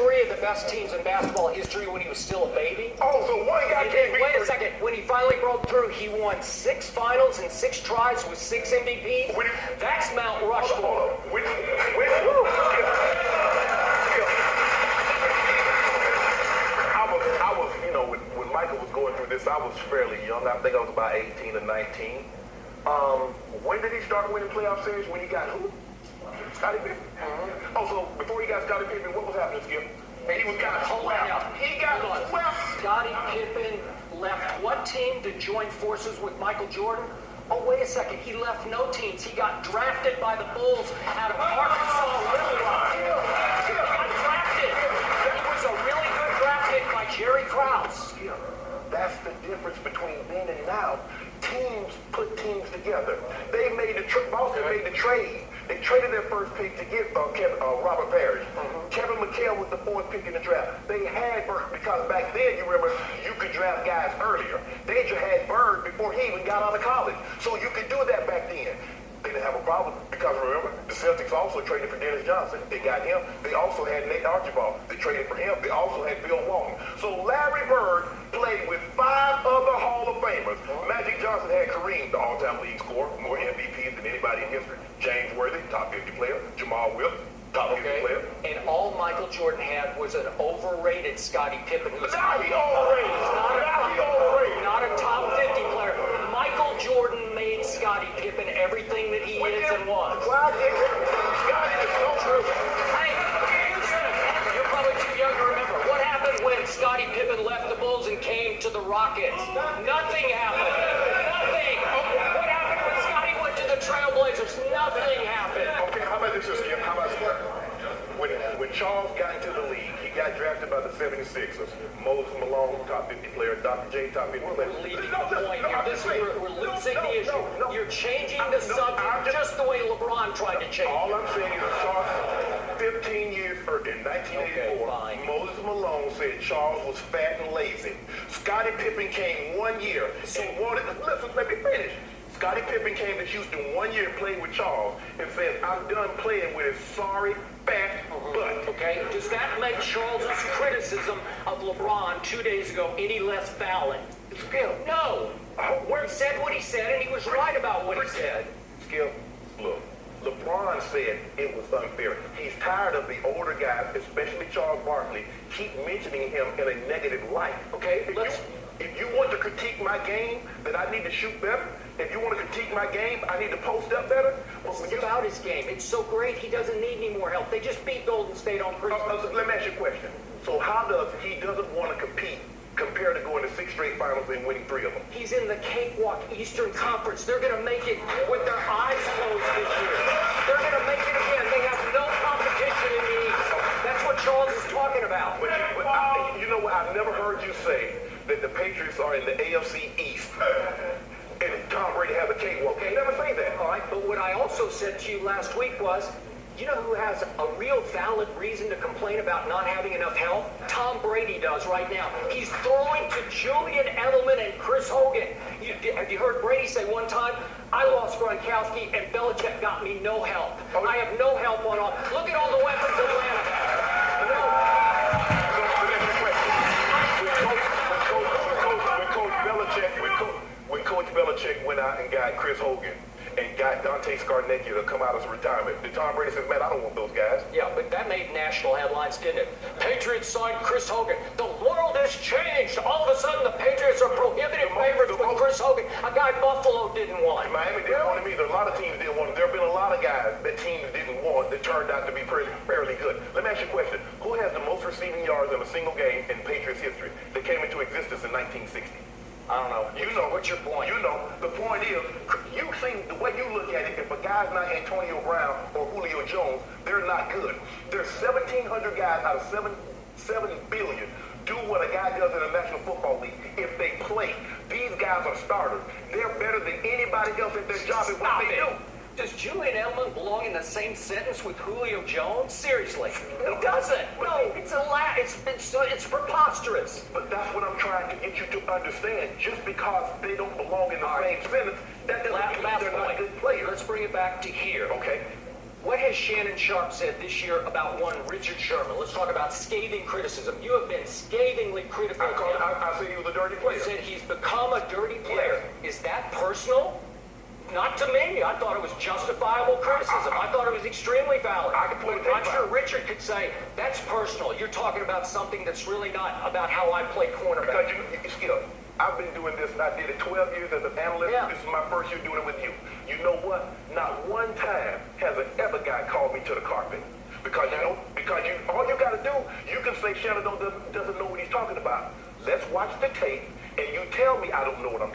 3 of the best teams in basketball history when he was still a baby. Oh, so one guy can't beat. Wait a second. When he finally broke through, he won 6 finals in 6 tries with 6 MVPs. That's Mount Rushmore. I was, you know, when Michael was going through this, I was fairly young. I think I was about 18 or 19. When did he start winning playoff series? When he got who? Scottie Pippen. Oh, so before he got Scottie Pippen, what was happening, Skip? And he was got swept. He got swept. Scottie Pippen left what team to join forces with Michael Jordan? Oh, wait a second. He left no teams. He got drafted by the Bulls out of Arkansas Little Rock. He got drafted. He was a really good draft pick by Jerry Krause. That's the difference between then and now. Teams put teams together. They made the Boston made the trade. They traded their first pick to get Robert Parrish. Kevin McHale was the 4th pick in the draft. They had Bird because back then, you remember, you could draft guys earlier. They just had Bird before he even got out of college. So you could do that back then. They didn't have a problem because remember, the Celtics also traded for Dennis Johnson. They got him. They also had Nate Archibald. They traded for him. They also had Bill Walton. So Larry Bird played with 5 other Hall of Famers. Magic Johnson had Kareem, the all-time league scorer, more MVPs than anybody in history. James Worthy, top 50 player. Jamal Wilkes, top 50 player. And all Michael Jordan had was an overrated Scottie Pippen. Who's not overrated. Not a top 50 player. Michael Jordan made Scottie Pippen everything that he is and was. Scottie is so true. Hey, you're probably too young to remember. What happened when Scottie Pippen left the Bulls and came to the Rockets? Nothing happened. Nothing. What happened when Scottie went to the Trailblazers? Nothing happened. Okay, how about this, Skip? How about this? When Charles got into the league, he got drafted by the 76ers. Moses Malone, top 50 player. Dr. J, top 50 player. We're leaving the point here. We're losing the issue. You're changing the subject just the way LeBron tried to change. All I'm saying is Charles, 15 years in 1984, Moses Malone said Charles was fat and lazy. Scottie Pippen came 1 year and wanted to, listen, let me finish. Scottie Pippen came to Houston 1 year and played with Charles and said, I'm done playing with his sorry, fat butt. Okay, does that make Charles's criticism of LeBron 2 days ago any less valid? Skip. No. He said what he said, and he was right about what he said. Skip, look, LeBron said it was unfair. He's tired of the older guys, especially Charles Barkley, keep mentioning him in a negative light. Okay, if you want to critique my game, that I need to shoot better. If you want to critique my game, I need to post up better. It's about his game. It's so great, he doesn't need any more help. They just beat Golden State on Christmas. Let me ask you a question. So how does he doesn't want to compete compared to going to 6 straight finals and winning 3 of them? He's in the cakewalk Eastern Conference. They're going to make it with their eyes closed this year. They're going to make it again. They have no competition in the East. That's what Charles is talking about. But you know what? I've never heard you say that the Patriots are in the AFC East. And Tom Brady has a cakewalk. You never say that. All right, but what I also said to you last week was, you know who has a real valid reason to complain about not having enough help? Tom Brady does right now. He's throwing to Julian Edelman and Chris Hogan. Have you heard Brady say one time, I lost Gronkowski and Belichick got me no help. I have no help on all. Look at all the weapons Atlanta. When Coach Belichick went out and got Chris Hogan and got Dante Scarnecchia to come out as retirement, did Tom Brady say, man, I don't want those guys? Yeah, but that made national headlines, didn't it? Patriots signed Chris Hogan. The world has changed. All of a sudden, the Patriots are prohibitive favorites with Chris Hogan, a guy Buffalo didn't want. Miami didn't want him either. A lot of teams didn't want him. There have been a lot of guys that teams didn't want that turned out to be fairly good. Let me ask you a question. Who has the most receiving yards in a single game in Patriots history that came into existence in 1960? I don't know. You know. What's your point? You know. The point is, you see, the way you look at it, if a guy's not Antonio Brown or Julio Jones, they're not good. There's 1,700 guys out of 7 billion do what a guy does in the National Football League if they play. These guys are starters. They're better than anybody else at their job at what they do. Does Julian Edelman belong in the same sentence with Julio Jones? Seriously, he doesn't. No, it's preposterous. But that's what I'm trying to get you to understand. Just because they don't belong in the same sentence, that doesn't mean they're not good players. Let's bring it back to here. Okay. What has Shannon Sharp said this year about one Richard Sherman? Let's talk about scathing criticism. You have been scathingly critical of him. I say he was a dirty player. You said he's become a dirty player. Is that personal? Not to me. I thought it was justifiable criticism. I thought it was extremely valid. I'm sure Richard could say, that's personal. You're talking about something that's really not about how I play cornerback. Because Skip, I've been doing this, I did it 12 years as an analyst. Yeah. This is my first year doing it with you. You know what? Not one time has an ever guy called me to the carpet. Because all you got to do, you can say Shannon doesn't know what he's talking about. Let's watch the tape, and you tell me I don't know what I'm